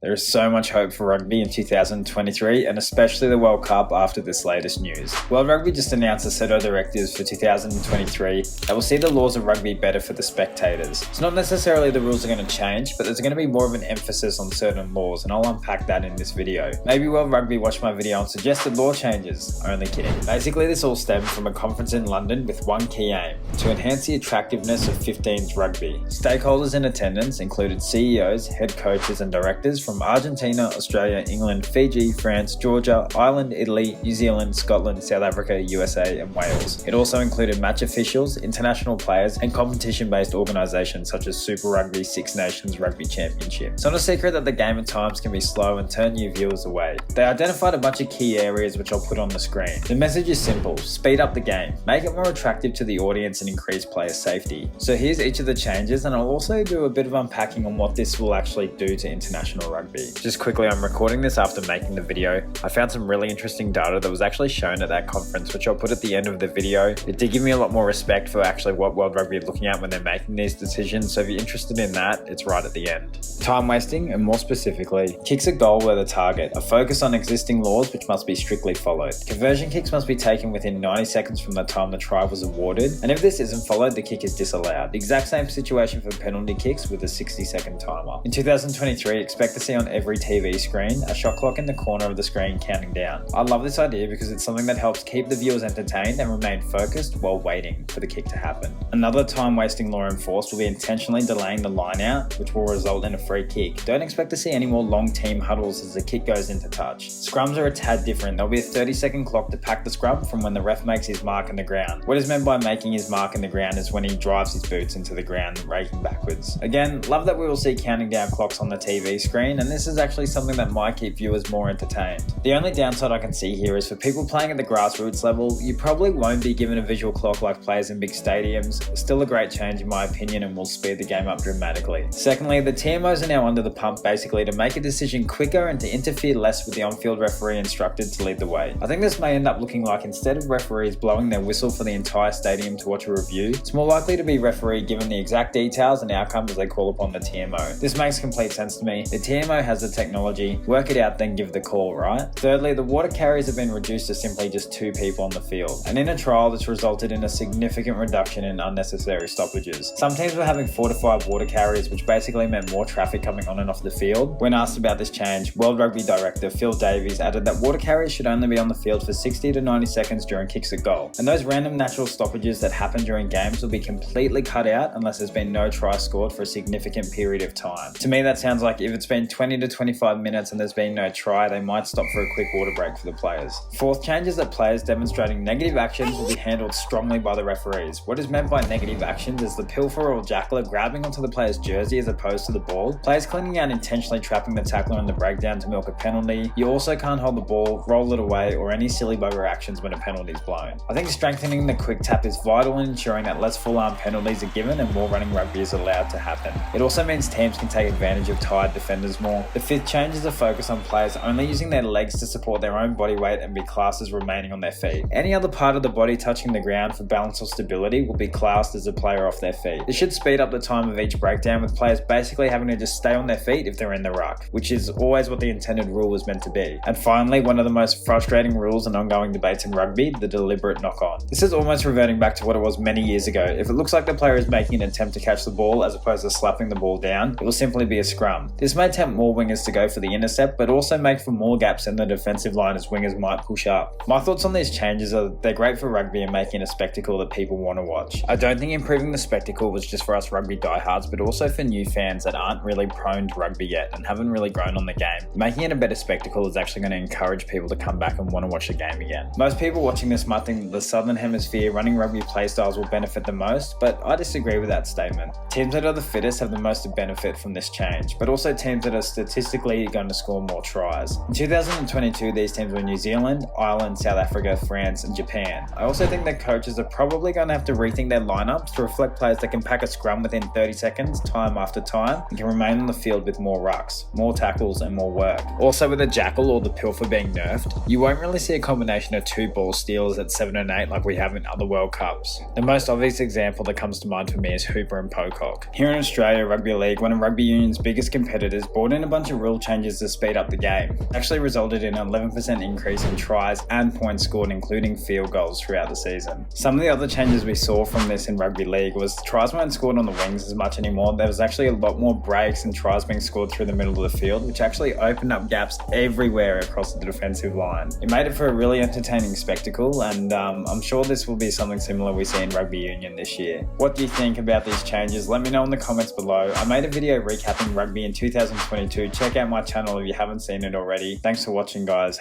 There is so much hope for rugby in 2023 and especially the World Cup after this latest news. World Rugby just announced a set of directives for 2023 that will see the laws of rugby better for the spectators. It's not necessarily the rules are going to change, but there's going to be more of an emphasis on certain laws, and I'll unpack that in this video. Maybe World Rugby watched my video on suggested law changes. Only kidding. Basically, this all stemmed from a conference in London with one key aim: to enhance the attractiveness of 15s rugby. Stakeholders in attendance included CEOs, head coaches and directors from Argentina, Australia, England, Fiji, France, Georgia, Ireland, Italy, New Zealand, Scotland, South Africa, USA and Wales. It also included match officials, international players and competition-based organisations such as Super Rugby, Six Nations Rugby Championship. It's not a secret that the game at times can be slow and turn new viewers away. They identified a bunch of key areas which I'll put on the screen. The message is simple: speed up the game, make it more attractive to the audience and increase player safety. So here's each of the changes, and I'll also do a bit of unpacking on what this will actually do to international rugby. Just quickly, I'm recording this after making the video. I found some really interesting data that was actually shown at that conference, which I'll put at the end of the video. It did give me a lot more respect for actually what World Rugby are looking at when they're making these decisions, so if you're interested in that, it's right at the end. Time wasting, and more specifically, kicks at goal were the target. A focus on existing laws which must be strictly followed. Conversion kicks must be taken within 90 seconds from the time the try was awarded, and if this isn't followed, the kick is disallowed. The exact same situation for penalty kicks with a 60-second timer. In 2023, expect to see on every TV screen a shot clock in the corner of the screen counting down. I love this idea because it's something that helps keep the viewers entertained and remain focused while waiting for the kick to happen. Another time-wasting law enforced will be intentionally delaying the line out, which will result in a free kick. Don't expect to see any more long team huddles as the kick goes into touch. Scrums are a tad different. There'll be a 30-second clock to pack the scrum from when the ref makes his mark in the ground. What is meant by making his mark in the ground is when he drives his boots into the ground, raking backwards. Again, love that we will see counting down clocks on the TV screen, and this is actually something that might keep viewers more entertained. The only downside I can see here is for people playing at the grassroots level, you probably won't be given a visual clock like players in big stadiums. Still a great change in my opinion and will speed the game up dramatically. Secondly, the TMOs are now under the pump basically to make a decision quicker and to interfere less with the on-field referee instructed to lead the way. I think this may end up looking like instead of referees blowing their whistle for the entire stadium to watch a review, it's more likely to be referee given the exact details and outcomes as they call upon the TMO. This makes complete sense to me. The TMO has the technology, work it out then give the call, right? Thirdly, the water carriers have been reduced to simply just 2 people on the field, and in a trial this resulted in a significant reduction in unnecessary stoppages. Some teams were having 4 to 5 water carriers, which basically meant more traffic coming on and off the field. When asked about this change, World Rugby director Phil Davies added that water carriers should only be on the field for 60 to 90 seconds during kicks at goal, and those random natural stoppages that happen during games will be completely cut out unless there's been no try scored for a significant period of time. To me that sounds like if it's been 20 to 25 minutes and there's been no try, they might stop for a quick water break for the players. Fourth change is that players demonstrating negative actions will be handled strongly by the referees. What is meant by negative actions is the pilfer or jackler grabbing onto the player's jersey as opposed to the ball, players cleaning out intentionally trapping the tackler in the breakdown to milk a penalty. You also can't hold the ball, roll it away, or any silly bugger actions when a penalty is blown. I think strengthening the quick tap is vital in ensuring that less full-arm penalties are given and more running rugby is allowed to happen. It also means teams can take advantage of tired defenders more. The fifth change is a focus on players only using their legs to support their own body weight and be classed as remaining on their feet. Any other part of the body touching the ground for balance or stability will be classed as a player off their feet. This should speed up the time of each breakdown, with players basically having to just stay on their feet if they're in the ruck, which is always what the intended rule was meant to be. And finally, one of the most frustrating rules and ongoing debates in rugby, the deliberate knock-on. This is almost reverting back to what it was many years ago. If it looks like the player is making an attempt to catch the ball as opposed to slapping the ball down, it will simply be a scrum. This may tempt more wingers to go for the intercept, but also make for more gaps in the defensive line as wingers might push up. My thoughts on these changes are they're great for rugby and making a spectacle that people want to watch. I don't think improving the spectacle was just for us rugby diehards, but also for new fans that aren't really prone to rugby yet and haven't really grown on the game. Making it a better spectacle is actually going to encourage people to come back and want to watch the game again. Most people watching this might think that the Southern Hemisphere running rugby playstyles will benefit the most, but I disagree with that statement. Teams that are the fittest have the most to benefit from this change, but also teams that are statistically going to score more tries. In 2022, these teams were New Zealand, Ireland, South Africa, France, and Japan. I also think that coaches are probably going to have to rethink their lineups to reflect players that can pack a scrum within 30 seconds, time after time, and can remain on the field with more rucks, more tackles, and more work. Also, with the jackal or the pilfer being nerfed, you won't really see a combination of 2 ball stealers at 7 and 8 like we have in other World Cups. The most obvious example that comes to mind for me is Hooper and Pocock. Here in Australia, Rugby League, one of rugby union's biggest competitors, brought in in a bunch of rule changes to speed up the game. It actually resulted in an 11% increase in tries and points scored, including field goals throughout the season. Some of the other changes we saw from this in rugby league was tries weren't scored on the wings as much anymore. There was actually a lot more breaks and tries being scored through the middle of the field, which actually opened up gaps everywhere across the defensive line. It made it for a really entertaining spectacle, and I'm sure this will be something similar we see in rugby union this year. What do you think about these changes? Let me know in the comments below. I made a video recapping rugby in 2022. Check out my channel if you haven't seen it already. Thanks for watching, guys.